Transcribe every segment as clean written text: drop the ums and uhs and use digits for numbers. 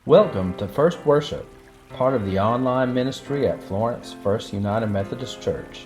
Welcome to First Worship, part of the online ministry at Florence United Methodist Church.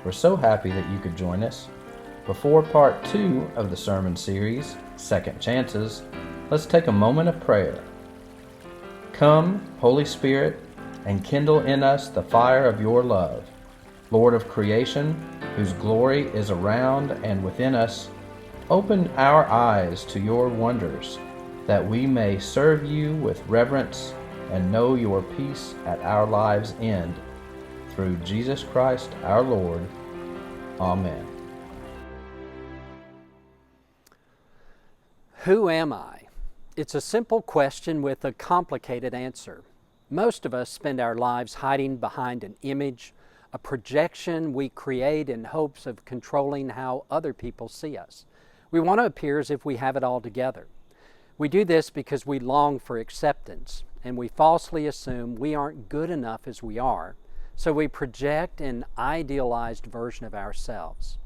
We're so happy that you could join us. Before part 2 of the sermon series, Second Chances, let's take a moment of prayer. Come, Holy Spirit, and kindle in us the fire of your love. Lord of creation, whose glory is around and within us, open our eyes to your wonders, that we may serve you with reverence and know your peace at our lives' end. Through Jesus Christ our Lord. Amen. Who am I? It's a simple question with a complicated answer. Most of us spend our lives hiding behind an image, a projection we create in hopes of controlling how other people see us. We want to appear as if we have it all together. We do this because we long for acceptance, and we falsely assume we aren't good enough as we are, so we project an idealized version of ourselves.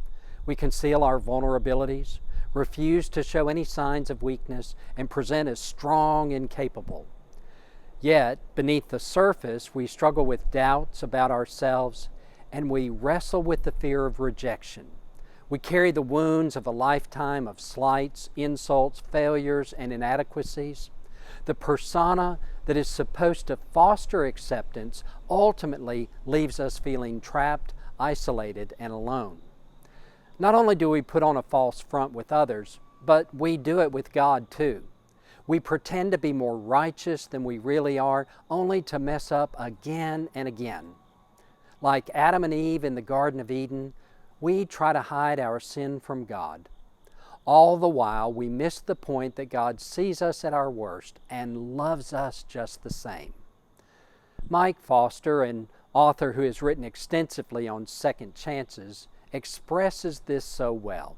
We conceal our vulnerabilities, refuse to show any signs of weakness, and present as strong and capable. Yet, beneath the surface, we struggle with doubts about ourselves, and we wrestle with the fear of rejection. We carry the wounds of a lifetime of slights, insults, failures, and inadequacies. The persona that is supposed to foster acceptance ultimately leaves us feeling trapped, isolated, and alone. Not only do we put on a false front with others, but we do it with God too. We pretend to be more righteous than we really are, only to mess up again and again. Like Adam and Eve in the Garden of Eden, we try to hide our sin from God. All the while, we miss the point that God sees us at our worst and loves us just the same. Mike Foster, an author who has written extensively on second chances, expresses this so well.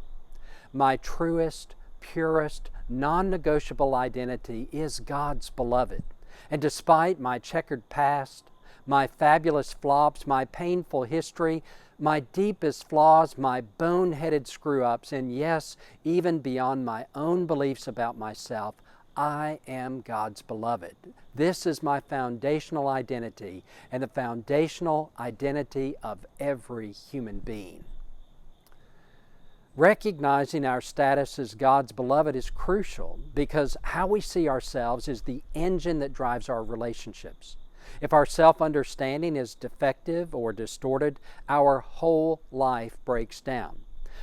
My truest, purest, non-negotiable identity is God's beloved. And despite my checkered past, my fabulous flops, my painful history, my deepest flaws, my boneheaded screw-ups, and yes, even beyond my own beliefs about myself, I am God's beloved. This is my foundational identity and the foundational identity of every human being. Recognizing our status as God's beloved is crucial because how we see ourselves is the engine that drives our relationships. If our self-understanding is defective or distorted, our whole life breaks down.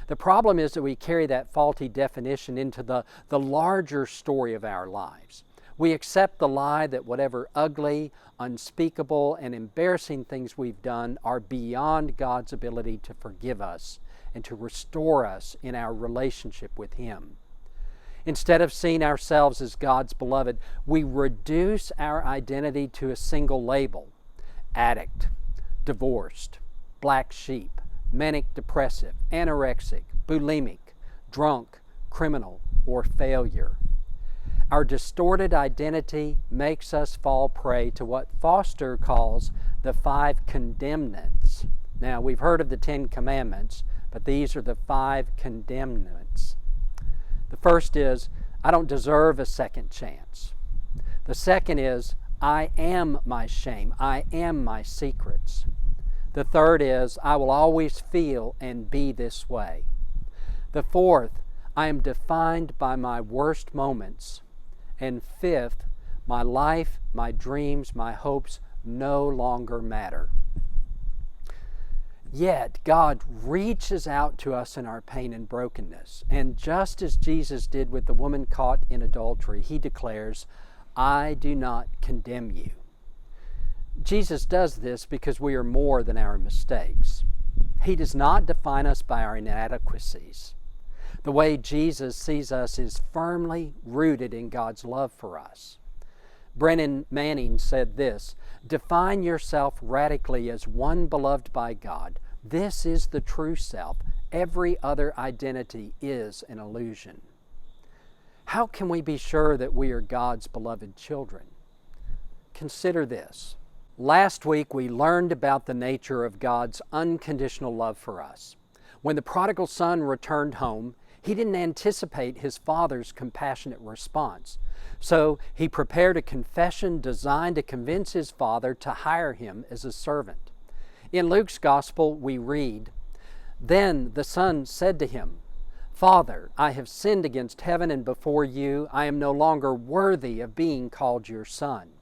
The problem is that we carry that faulty definition into the larger story of our lives. We accept the lie that whatever ugly, unspeakable, and embarrassing things we've done are beyond God's ability to forgive us and to restore us in our relationship with Him. Instead of seeing ourselves as God's beloved, we reduce our identity to a single label: addict, divorced, black sheep, manic depressive, anorexic, bulimic, drunk, criminal, or failure. Our distorted identity makes us fall prey to what Foster calls the 5 condemnments. Now, we've heard of the 10 commandments, but these are the 5 condemnments. The first is, I don't deserve a second chance. The second is, I am my shame. I am my secrets. The third is, I will always feel and be this way. The fourth, I am defined by my worst moments. And fifth, my life, my dreams, my hopes no longer matter. Yet, God reaches out to us in our pain and brokenness. And just as Jesus did with the woman caught in adultery, He declares, I do not condemn you. Jesus does this because we are more than our mistakes. He does not define us by our inadequacies. The way Jesus sees us is firmly rooted in God's love for us. Brennan Manning said this, define yourself radically as one beloved by God. This is the true self. Every other identity is an illusion. How can we be sure that we are God's beloved children? Consider this. Last week we learned about the nature of God's unconditional love for us. When the prodigal son returned home, He didn't anticipate his father's compassionate response. So he prepared a confession designed to convince his father to hire him as a servant. In Luke's gospel, we read, "Then the son said to him, 'Father, I have sinned against heaven and before you. I am no longer worthy of being called your son.'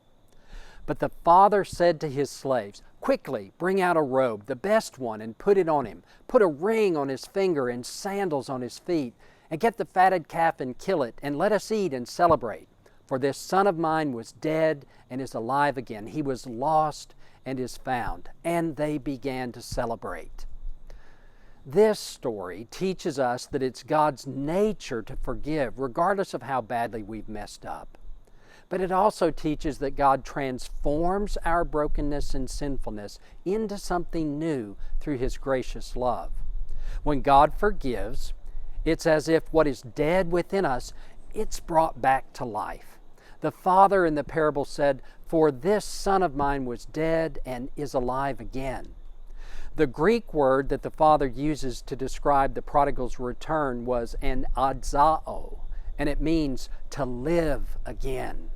But the father said to his slaves, 'Quickly, bring out a robe, the best one, and put it on him. Put a ring on his finger and sandals on his feet, and get the fatted calf and kill it, and let us eat and celebrate. For this son of mine was dead and is alive again. He was lost and is found.' And they began to celebrate." This story teaches us that it's God's nature to forgive, regardless of how badly we've messed up. But it also teaches that God transforms our brokenness and sinfulness into something new through His gracious love. When God forgives, it's as if what is dead within us, it's brought back to life. The father in the parable said, "For this son of mine was dead and is alive again." The Greek word that the father uses to describe the prodigal's return was an adzao, and it means to live again.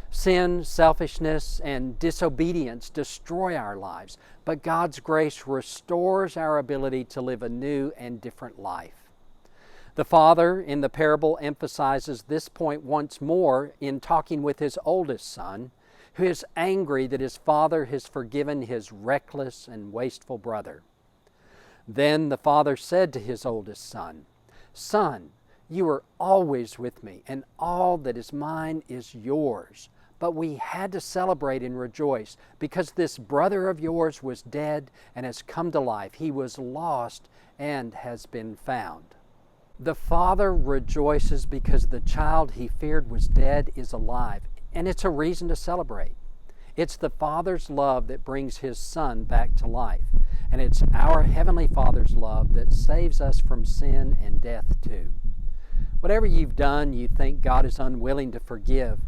Sin, selfishness, and disobedience destroy our lives, but God's grace restores our ability to live a new and different life. The father in the parable emphasizes this point once more in talking with his oldest son, who is angry that his father has forgiven his reckless and wasteful brother. Then the father said to his oldest son, "Son, you are always with me, and all that is mine is yours. But we had to celebrate and rejoice because this brother of yours was dead and has come to life. He was lost and has been found." The father rejoices because the child he feared was dead is alive, and it's a reason to celebrate. It's the Father's love that brings His Son back to life, and it's our Heavenly Father's love that saves us from sin and death too. Whatever you've done you think God is unwilling to forgive,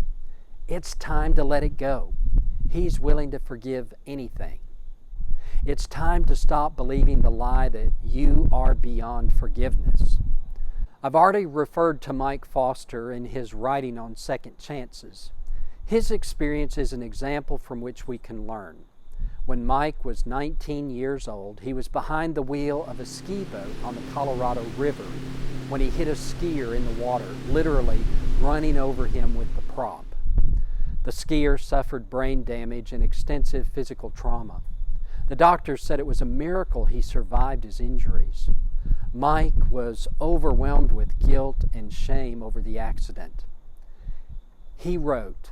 it's time to let it go. He's willing to forgive anything. It's time to stop believing the lie that you are beyond forgiveness. I've already referred to Mike Foster in his writing on second chances. His experience is an example from which we can learn. When Mike was 19 years old, he was behind the wheel of a ski boat on the Colorado River when he hit a skier in the water, literally running over him with the prop. The skier suffered brain damage and extensive physical trauma. The doctors said it was a miracle he survived his injuries. Mike was overwhelmed with guilt and shame over the accident. He wrote,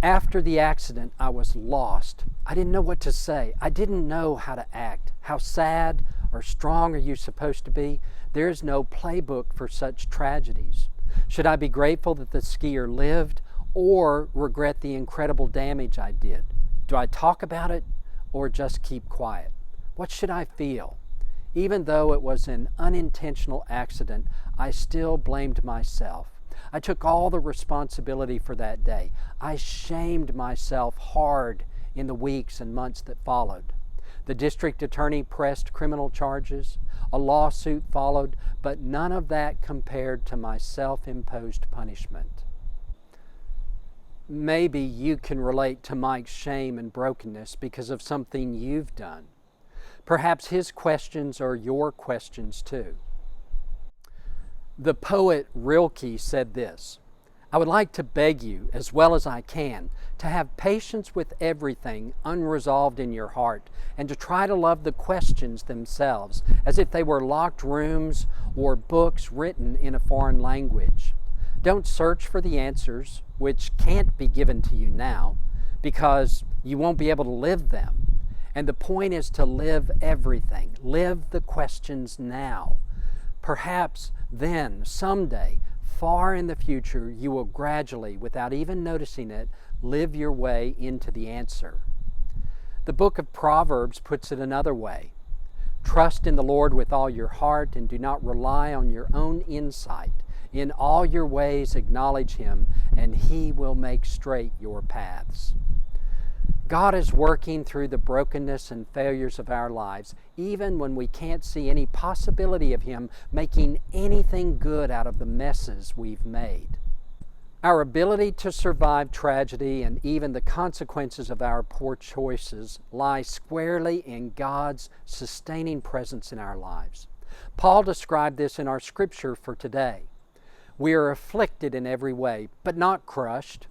"After the accident, I was lost. I didn't know what to say. I didn't know how to act. How sad or strong are you supposed to be? There is no playbook for such tragedies. Should I be grateful that the skier lived or regret the incredible damage I did? Do I talk about it or just keep quiet? What should I feel? Even though it was an unintentional accident, I still blamed myself. I took all the responsibility for that day. I shamed myself hard in the weeks and months that followed. The district attorney pressed criminal charges. A lawsuit followed, but none of that compared to my self-imposed punishment." Maybe you can relate to Mike's shame and brokenness because of something you've done. Perhaps his questions are your questions too. The poet Rilke said this, "I would like to beg you, as well as I can, to have patience with everything unresolved in your heart, and to try to love the questions themselves as if they were locked rooms or books written in a foreign language. Don't search for the answers, which can't be given to you now, because you won't be able to live them. And the point is to live everything. Live the questions now. Perhaps then, someday, far in the future, you will gradually, without even noticing it, live your way into the answer." The book of Proverbs puts it another way. "Trust in the Lord with all your heart and do not rely on your own insight. In all your ways acknowledge Him, and He will make straight your paths." God is working through the brokenness and failures of our lives, even when we can't see any possibility of Him making anything good out of the messes we've made. Our ability to survive tragedy and even the consequences of our poor choices lie squarely in God's sustaining presence in our lives. Paul described this in our scripture for today. We are afflicted in every way, but not crushed,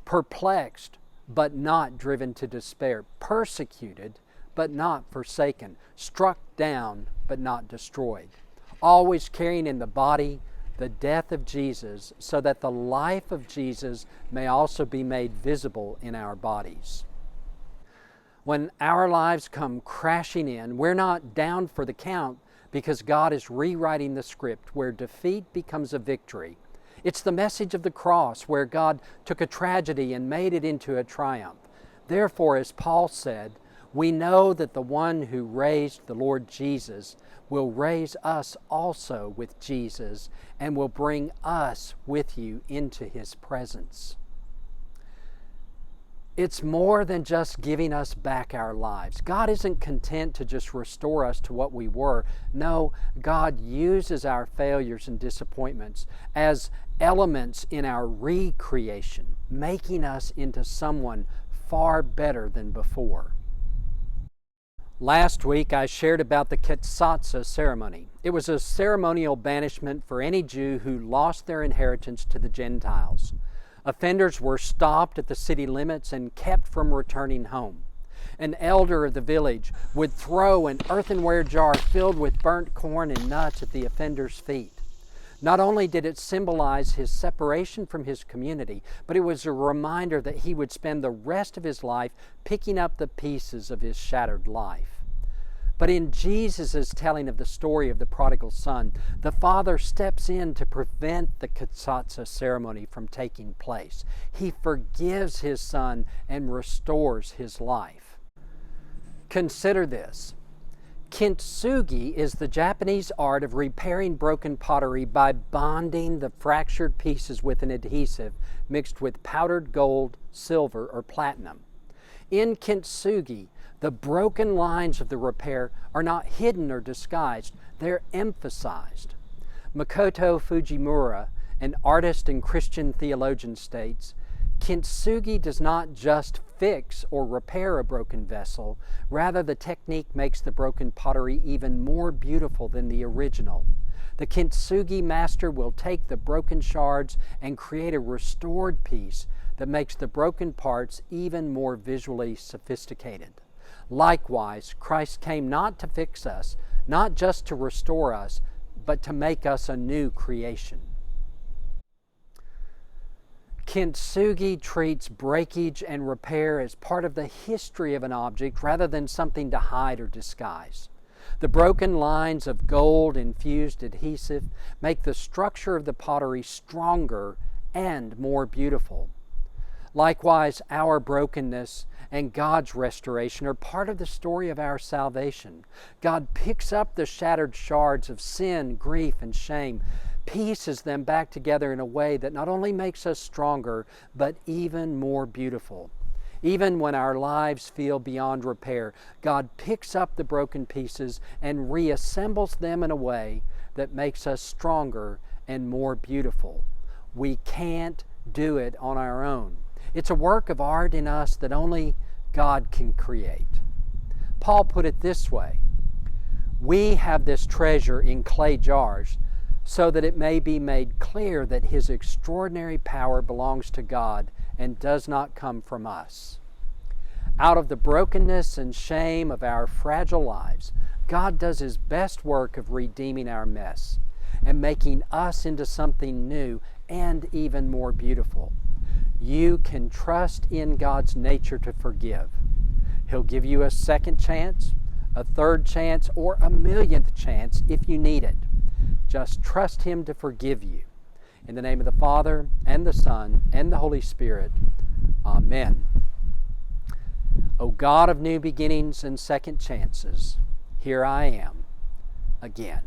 perplexed, but not driven to despair, persecuted, but not forsaken, struck down, but not destroyed, always carrying in the body the death of Jesus, so that the life of Jesus may also be made visible in our bodies. When our lives come crashing in, we're not down for the count because God is rewriting the script where defeat becomes a victory. It's the message of the cross where God took a tragedy and made it into a triumph. Therefore, as Paul said, we know that the one who raised the Lord Jesus will raise us also with Jesus and will bring us with you into His presence. It's more than just giving us back our lives. God isn't content to just restore us to what we were. No, God uses our failures and disappointments as elements in our recreation, making us into someone far better than before. Last week I shared about the Ketsatsa ceremony. It was a ceremonial banishment for any Jew who lost their inheritance to the Gentiles. Offenders were stopped at the city limits and kept from returning home. An elder of the village would throw an earthenware jar filled with burnt corn and nuts at the offender's feet. Not only did it symbolize his separation from his community, but it was a reminder that he would spend the rest of his life picking up the pieces of his shattered life. But in Jesus' telling of the story of the prodigal son, the father steps in to prevent the Ketsatsa ceremony from taking place. He forgives his son and restores his life. Consider this. Kintsugi is the Japanese art of repairing broken pottery by bonding the fractured pieces with an adhesive mixed with powdered gold, silver, or platinum. In Kintsugi, the broken lines of the repair are not hidden or disguised, they're emphasized. Makoto Fujimura, an artist and Christian theologian, states, Kintsugi does not just fix or repair a broken vessel, rather the technique makes the broken pottery even more beautiful than the original. The Kintsugi master will take the broken shards and create a restored piece that makes the broken parts even more visually sophisticated. Likewise, Christ came not to fix us, not just to restore us, but to make us a new creation. Kintsugi treats breakage and repair as part of the history of an object rather than something to hide or disguise. The broken lines of gold-infused adhesive make the structure of the pottery stronger and more beautiful. Likewise, our brokenness and God's restoration are part of the story of our salvation. God picks up the shattered shards of sin, grief, and shame, pieces them back together in a way that not only makes us stronger, but even more beautiful. Even when our lives feel beyond repair, God picks up the broken pieces and reassembles them in a way that makes us stronger and more beautiful. We can't do it on our own. It's a work of art in us that only God can create. Paul put it this way, we have this treasure in clay jars so that it may be made clear that His extraordinary power belongs to God and does not come from us. Out of the brokenness and shame of our fragile lives, God does His best work of redeeming our mess and making us into something new and even more beautiful. You can trust in God's nature to forgive. He'll give you a second chance, a third chance, or a millionth chance if you need it. Just trust Him to forgive you. In the name of the Father, and the Son, and the Holy Spirit. Amen. O God of new beginnings and second chances, here I am again.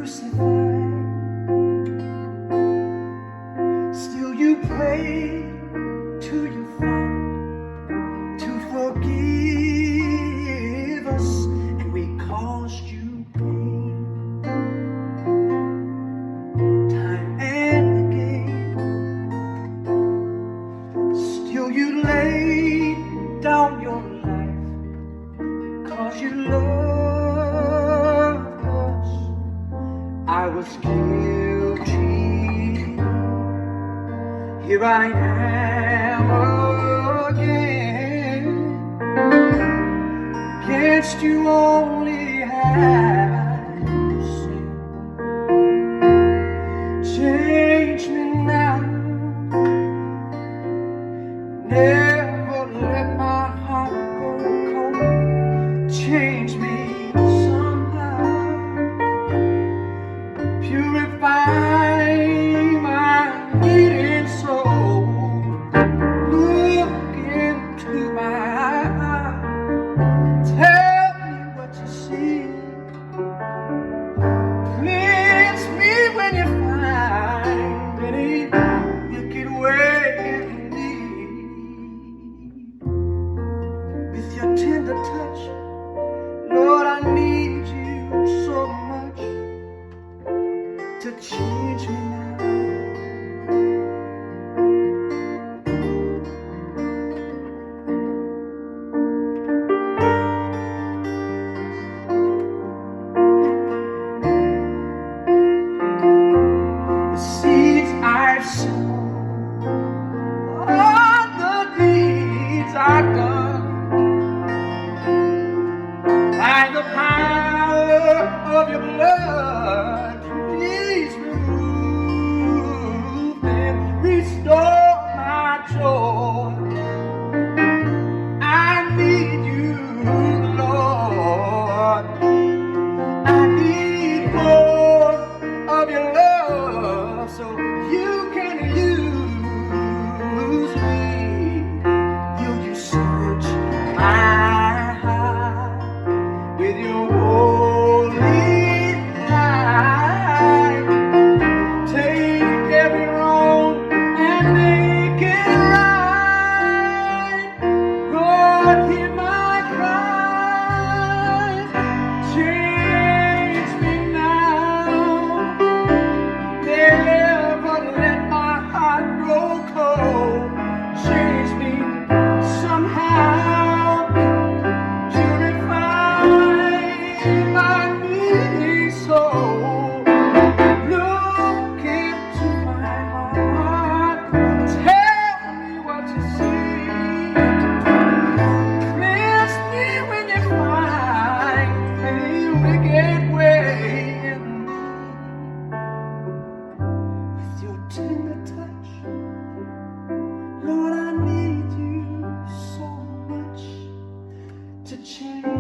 crucified, still you pray to your Father to forgive us, and we caused you pain time and again. Still you laid down your life, 'cause you loved us. I was guilty, here I am again. Against you only have sinned. Change me now, never let my heart go cold. Change me somehow, purify my needing soul. Look into my eyes, tell me what you see. Cleanse me when you find any wicked way in me. With your tender touch, Lord, I need you so much to change me now. The seeds I've sown, all the deeds I've done, by the power of your blood, please remove them, restore my joy. I need you, Lord. I need more of your love so you can use me. Will you search my heart with your holy light? Take every wrong and make it right. Lord, hear my cry. Change me now. Never let my heart grow cold. Change me somehow. Purify my needy soul. Look into my heart. Tell me what you see. Cleanse me when you find any wicked way in me. With your tender touch, Lord, I need you so much to change